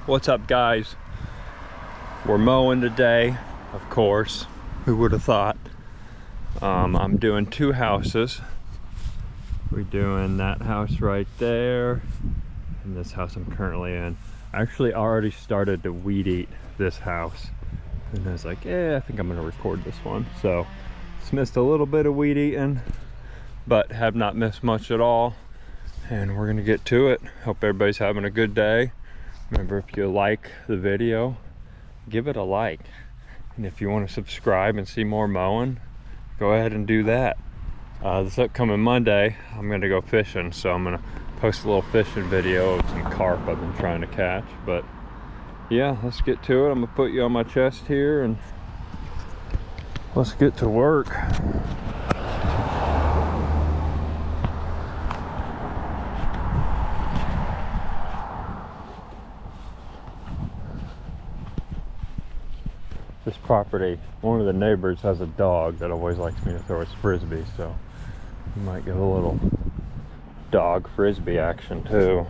What's up, guys? We're mowing today, of course. Who would have thought? I'm doing two houses. We're doing that house right there and this house I'm currently in. I actually already started to weed eat this house, and I was like, I think I'm gonna record this one. So just missed a little bit of weed eating, but have not missed much at all, and we're gonna get to it. Hope everybody's having a good day. Remember, if you like the video, give it a like, and if you want to subscribe and see more mowing, go ahead and do that. This upcoming Monday I'm gonna go fishing, so I'm gonna post a little fishing video of some carp I've been trying to catch. But yeah, let's get to it. I'm gonna put you on my chest here and let's get to work. This property, one of the neighbors has a dog that always likes me to throw his frisbee, so you might get a little dog frisbee action too.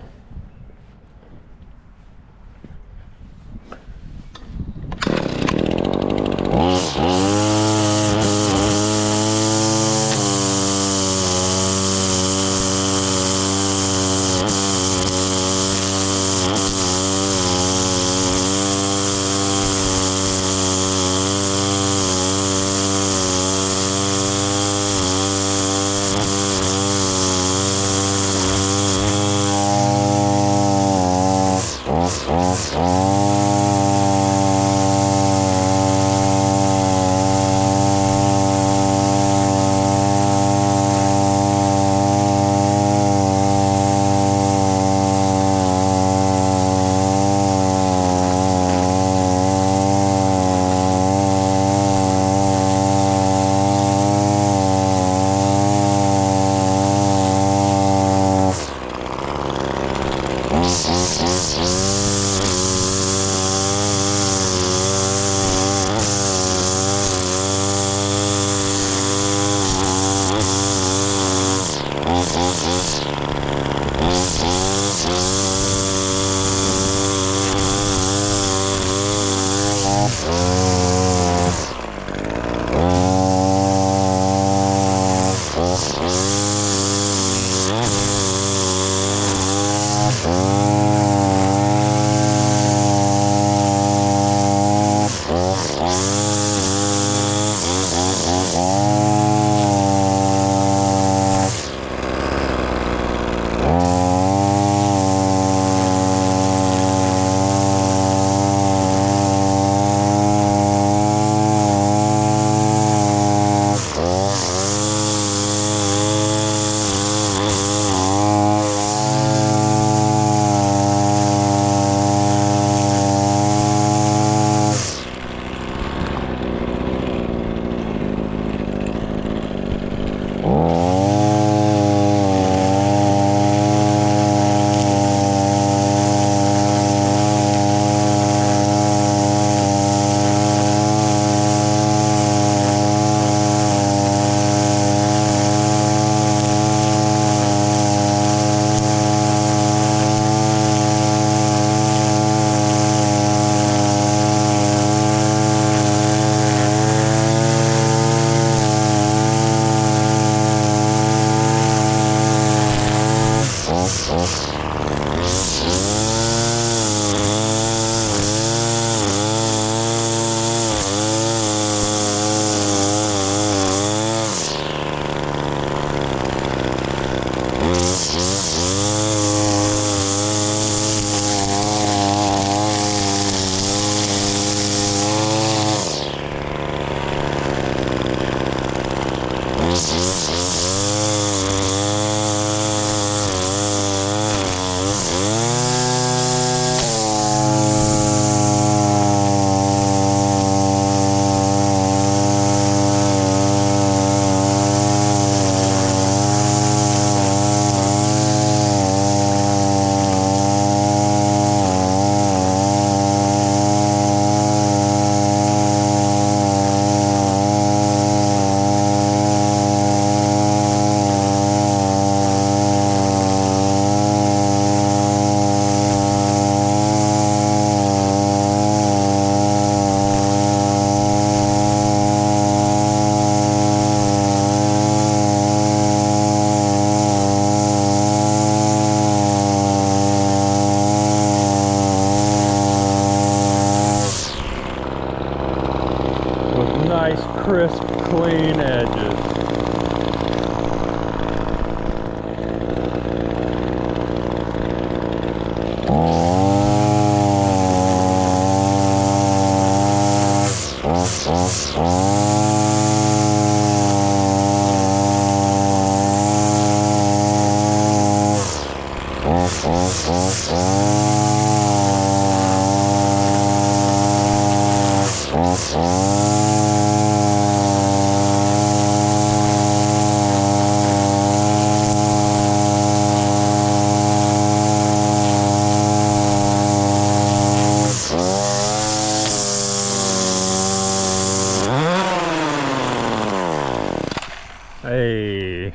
Hey.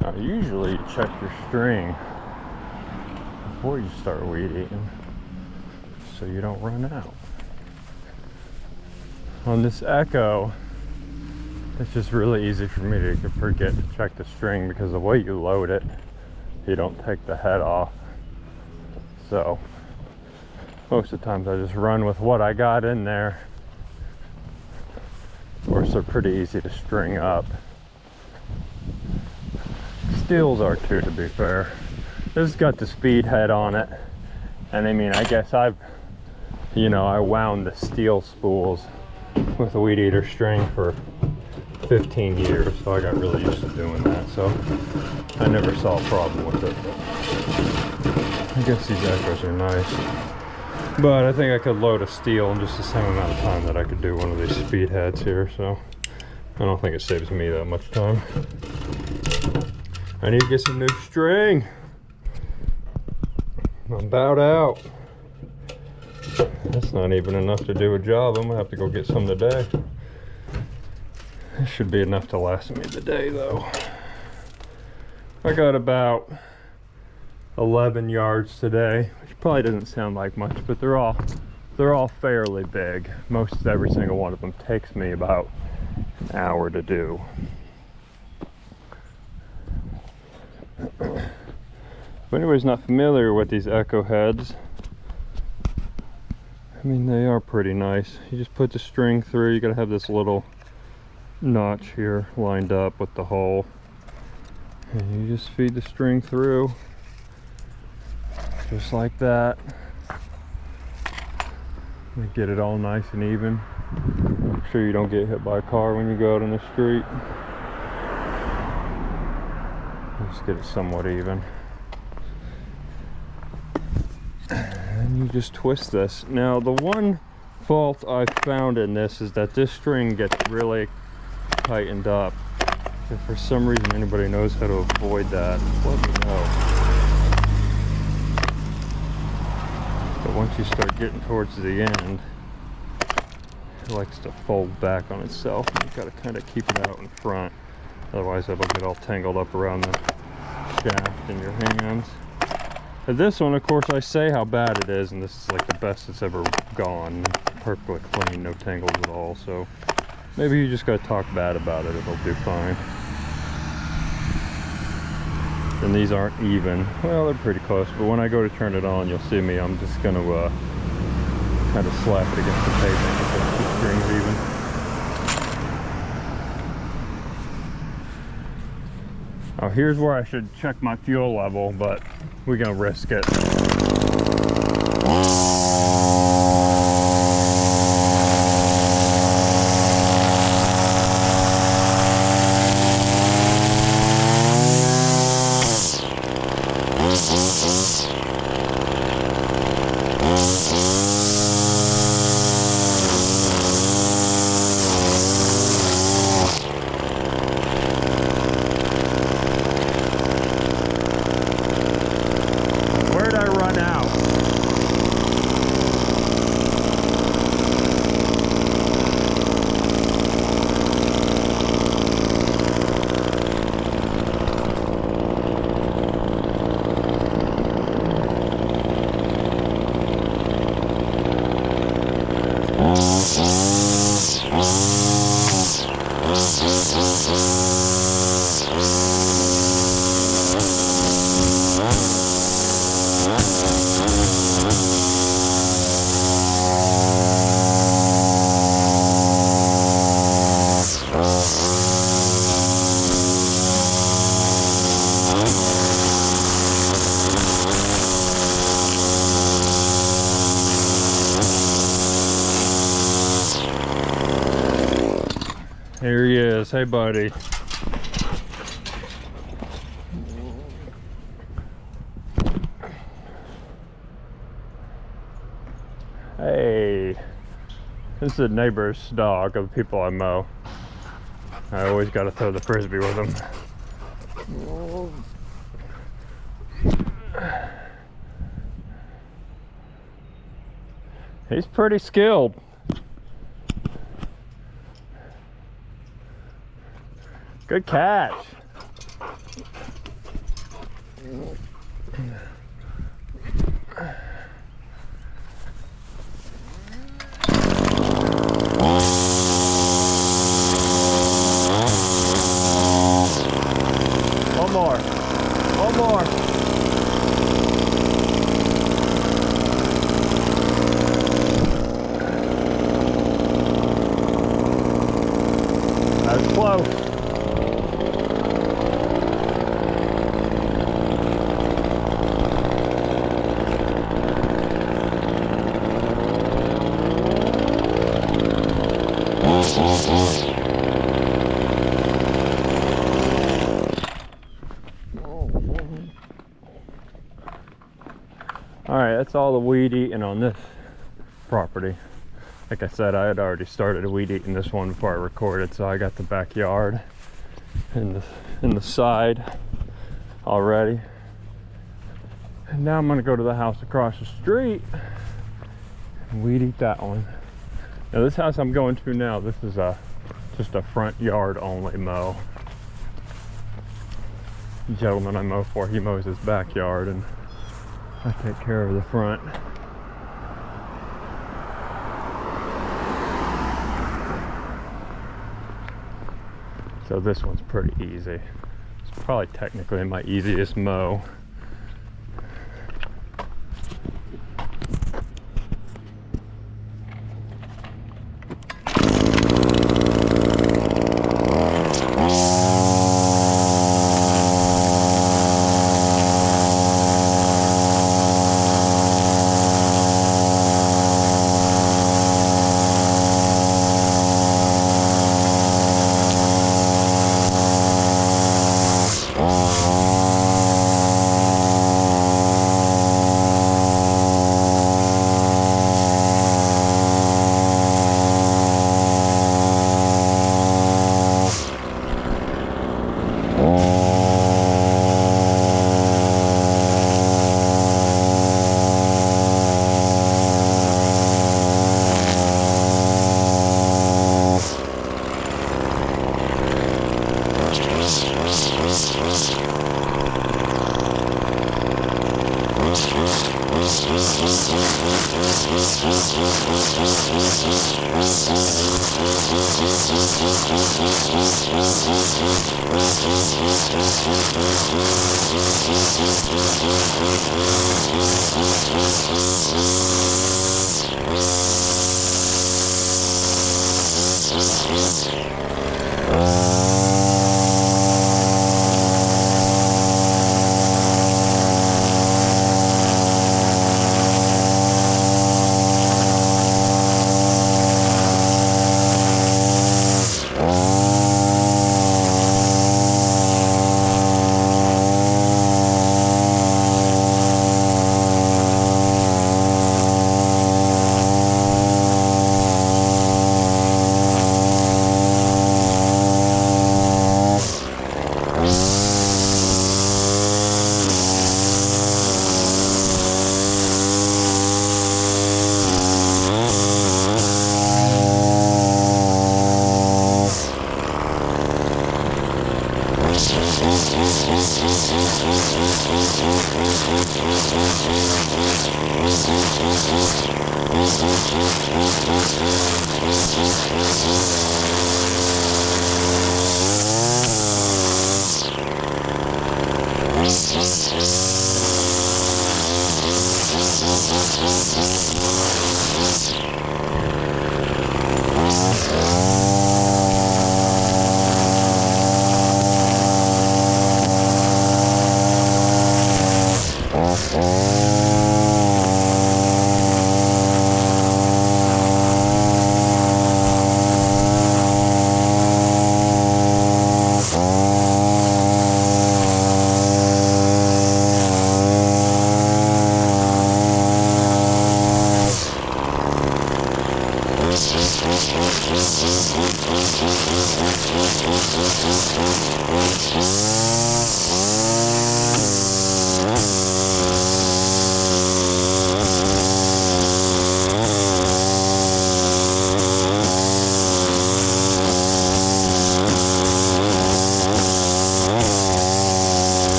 Now, usually you check your string before you start weed eating so you don't run out. On this Echo, it's just really easy for me to forget to check the string because the way you load it, you don't take the head off. So most of the times I just run with what I got in there. Of course, they're pretty easy to string up. Steels are too, to be fair. This has got the speed head on it. And I mean, I guess I wound the steel spools with a weed eater string for 15 years. So I got really used to doing that. So I never saw a problem with it. I guess these Echoes are nice. But I think I could load a steel in just the same amount of time that I could do one of these speed heads here, so I don't think it saves me that much time. I need to get some new string. I'm about out. That's not even enough to do a job. I'm gonna have to go get some today. This should be enough to last me the day though. I got about 11 yards today, which probably doesn't sound like much, but they're all fairly big. Most every single one of them takes me about an hour to do. If anybody's not familiar with these Echo heads, I mean, they are pretty nice. You just put the string through. You gotta have this little notch here lined up with the hole, and you just feed the string through. Just like that. And get it all nice and even. Make sure you don't get hit by a car when you go out on the street. Just get it somewhat even. And you just twist this. Now, the one fault I found in this is that this string gets really tightened up. If for some reason anybody knows how to avoid that, let me know. But once you start getting towards the end, it likes to fold back on itself. You've got to kind of keep it out in front. Otherwise it'll get all tangled up around the shaft in your hands. And this one, of course, I say how bad it is, and this is like the best it's ever gone. Perfectly clean, no tangles at all. So maybe you just got to talk bad about it. It'll do fine. And these aren't even. Well, they're pretty close, but when I go to turn it on, you'll see me. I'm just gonna kind of slap it against the pavement to get the strings even. Now here's where I should check my fuel level, but we're gonna risk it. Travis. Hey, buddy. Hey. This is a neighbor's dog of the people I mow. I always got to throw the frisbee with him. He's pretty skilled. Good catch. One more. One more. That's close. Alright, that's all the weed eating on this property. Like I said, I had already started weed eating this one before I recorded, so I got the backyard and the side already. And now I'm gonna go to the house across the street and weed eat that one. Now this house I'm going to now, this is just a front yard only mow. The gentleman I mow for, he mows his backyard and I take care of the front. So this one's pretty easy. It's probably technically my easiest mow.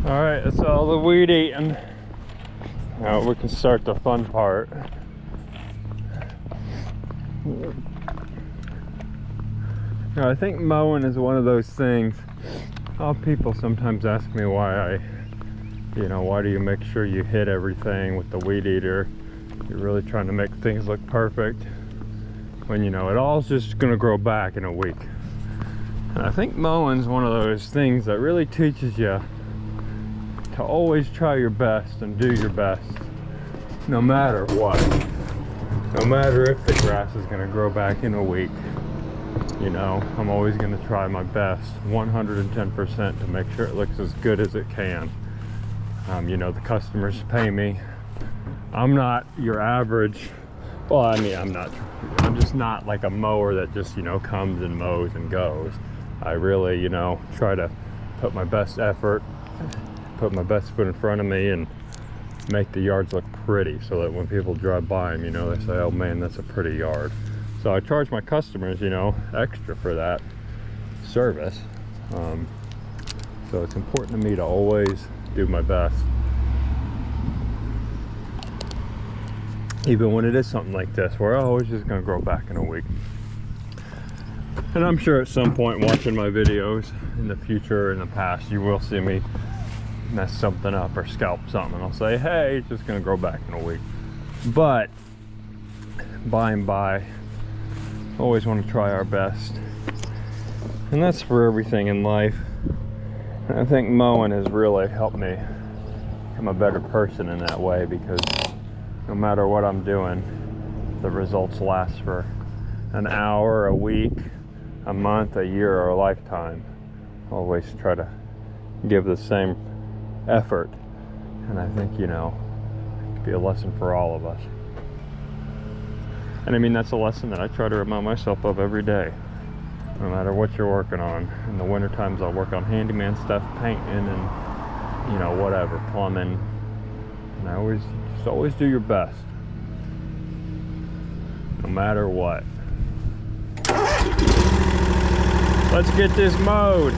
Alright, that's all the weed eating. Now we can start the fun part. Now, I think mowing is one of those things. People sometimes ask me why why do you make sure you hit everything with the weed eater? You're really trying to make things look perfect when you know it all's just gonna grow back in a week. And I think mowing's one of those things that really teaches you to always try your best and do your best, no matter what. No matter if the grass is gonna grow back in a week. You know, I'm always gonna try my best, 110%, to make sure it looks as good as it can. You know, the customers pay me. I'm not your average, well, I mean, I'm just not like a mower that just, you know, comes and mows and goes. I really, you know, try to put my best effort, put my best foot in front of me, and make the yards look pretty, so that when people drive by them, you know, they say, oh man, that's a pretty yard. So I charge my customers, you know, extra for that service. So it's important to me to always do my best, even when it is something like this, where oh, it's just gonna grow back in a week. And I'm sure at some point watching my videos in the future or in the past, you will see me mess something up or scalp something, and I'll say, hey, it's just gonna grow back in a week. But by and by, always want to try our best, and that's for everything in life. And I think mowing has really helped me become a better person in that way, because no matter what I'm doing, the results last for an hour, a week, a month, a year, or a lifetime. Always try to give the same effort, and I think, you know, it could be a lesson for all of us. And I mean, that's a lesson that I try to remind myself of every day, no matter what you're working on. In the winter times, I'll work on handyman stuff, painting, and, you know, whatever, plumbing. And I just always do your best, no matter what. Let's get this mowed.